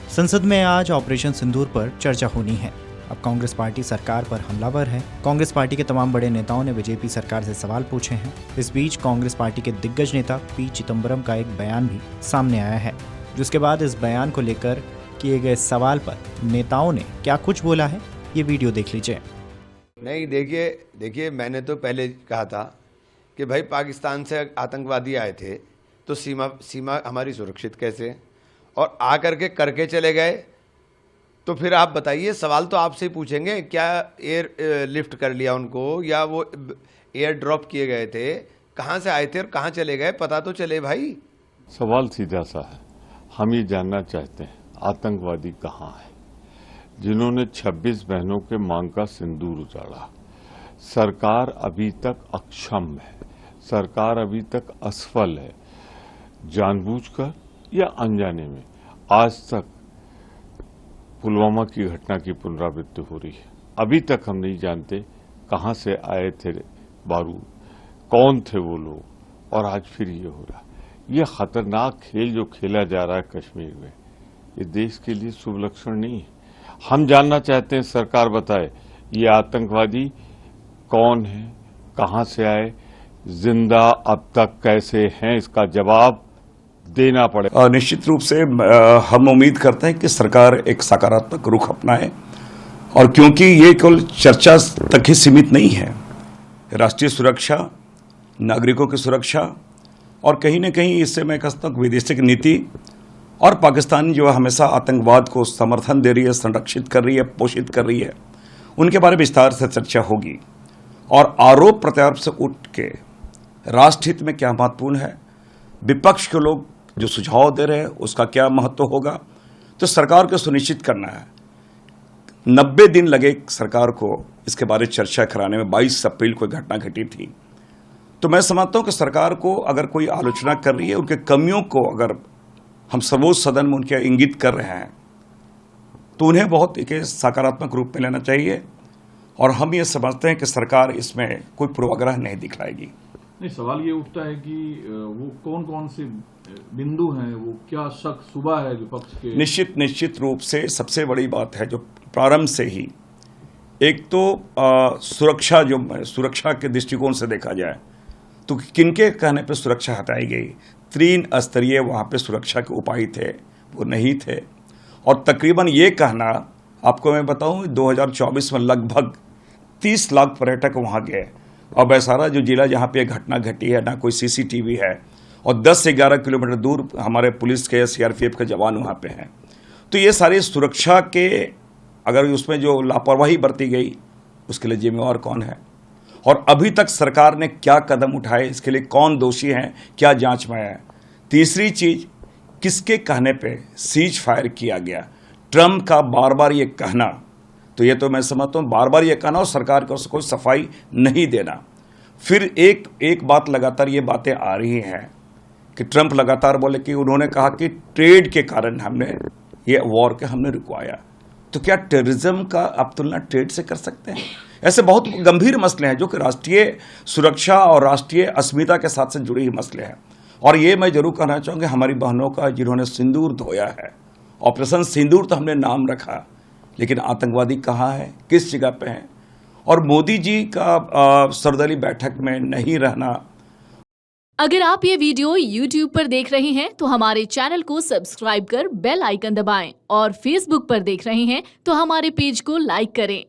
संसद में आज ऑपरेशन सिंदूर पर चर्चा होनी है। अब कांग्रेस पार्टी सरकार पर हमलावर है। कांग्रेस पार्टी के तमाम बड़े नेताओं ने बीजेपी सरकार से सवाल पूछे हैं। इस बीच कांग्रेस पार्टी के दिग्गज नेता पी चिदम्बरम का एक बयान भी सामने आया है, जिसके बाद इस बयान को लेकर किए गए सवाल पर नेताओं ने क्या कुछ बोला है, ये वीडियो देख लीजिए। नहीं, देखिए मैंने तो पहले कहा था कि भाई पाकिस्तान से आतंकवादी आए थे तो सीमा हमारी सुरक्षित कैसे है? और आकर के करके चले गए तो फिर आप बताइए, सवाल तो आपसे ही पूछेंगे, क्या एयर लिफ्ट कर लिया उनको या वो एयर ड्रॉप किए गए थे? कहाँ से आए थे और कहाँ चले गए, पता तो चले भाई। सवाल सीधा सा है, हम ये जानना चाहते हैं आतंकवादी कहाँ है जिन्होंने 26 बहनों के मांग का सिंदूर उजाड़ा। सरकार अभी तक अक्षम है, सरकार अभी तक असफल है, जानबूझकर या अनजाने में। आज तक पुलवामा की घटना की पुनरावृत्ति हो रही है। अभी तक हम नहीं जानते कहां से आए थे बारूद, कौन थे वो लोग, और आज फिर ये हो रहा है। ये खतरनाक खेल जो खेला जा रहा है कश्मीर में, ये देश के लिए शुभ लक्षण नहीं है। हम जानना चाहते हैं, सरकार बताए ये आतंकवादी कौन है, कहां से आए, जिंदा अब तक कैसे हैं, इसका जवाब देना पड़े। निश्चित रूप से हम उम्मीद करते हैं कि सरकार एक सकारात्मक रुख अपनाए, और क्योंकि ये केवल चर्चा तक ही सीमित नहीं है, राष्ट्रीय सुरक्षा, नागरिकों की सुरक्षा, और कहीं न कहीं इससे मैं कहता हूँ विदेशिक नीति, और पाकिस्तान जो हमेशा आतंकवाद को समर्थन दे रही है, संरक्षित कर रही है, पोषित कर रही है, उनके बारे में विस्तार से चर्चा होगी। और आरोप प्रत्यारोप से उठ के राष्ट्र हित में क्या महत्वपूर्ण है, विपक्ष के लोग जो सुझाव दे रहे हैं उसका क्या महत्व होगा, तो सरकार को सुनिश्चित करना है। 90 दिन लगे सरकार को इसके बारे में चर्चा कराने में। 22 अप्रैल को घटना घटी थी। तो मैं समझता हूं कि सरकार को अगर कोई आलोचना कर रही है, उनके कमियों को अगर हम सर्वोच्च सदन में उनके इंगित कर रहे हैं, तो उन्हें बहुत एक सकारात्मक रूप में लेना चाहिए, और हम ये समझते हैं कि सरकार इसमें कोई पूर्वाग्रह नहीं दिखलाएगी। नहीं, सवाल ये उठता है कि वो कौन कौन से बिंदु हैं, वो क्या शक सुबह है विपक्ष के? निश्चित रूप से सबसे बड़ी बात है जो प्रारंभ से ही, एक तो सुरक्षा के दृष्टिकोण से देखा जाए तो किनके कहने पे सुरक्षा हटाई गई। 3 स्तरीय वहाँ पे सुरक्षा के उपाय थे, वो नहीं थे। और तकरीबन ये कहना, आपको मैं बताऊँ, 2024 में लगभग 30 लाख पर्यटक वहाँ गए, और बैसारा जो जिला जहाँ पे घटना घटी है, ना कोई CCTV है, और 10 से 11 किलोमीटर दूर हमारे पुलिस के CRPF के जवान वहाँ पे हैं। तो ये सारी सुरक्षा के, अगर उसमें जो लापरवाही बरती गई, उसके लिए जिम्मेवार कौन है, और अभी तक सरकार ने क्या कदम उठाए, इसके लिए कौन दोषी हैं, क्या जांच में है। तीसरी चीज, किसके कहने पे सीज फायर किया गया। ट्रंप का बार बार ये कहना, तो ये तो मैं समझता हूँ बार बार ये कहना और सरकार को कोई सफाई नहीं देना। फिर एक बात लगातार ये बातें आ रही हैं कि ट्रंप लगातार बोले कि उन्होंने कहा कि ट्रेड के कारण हमने ये वॉर के हमने रुकवाया। तो क्या टेररिज्म का आप तुलना ट्रेड से कर सकते हैं? ऐसे बहुत गंभीर मसले हैं जो कि राष्ट्रीय सुरक्षा और राष्ट्रीय अस्मिता के साथ से जुड़े ही मसले हैं। और ये मैं जरूर कहना चाहूँगा, हमारी बहनों का जिन्होंने सिंदूर धोया है, ऑपरेशन सिंदूर तो हमने नाम रखा, लेकिन आतंकवादी कहाँ है, किस जगह पे हैं, और मोदी जी का सर्वदलीय बैठक में नहीं रहना। अगर आप ये वीडियो YouTube पर देख रहे हैं तो हमारे चैनल को सब्सक्राइब कर बेल आइकन दबाएं, और Facebook पर देख रहे हैं तो हमारे पेज को लाइक करें।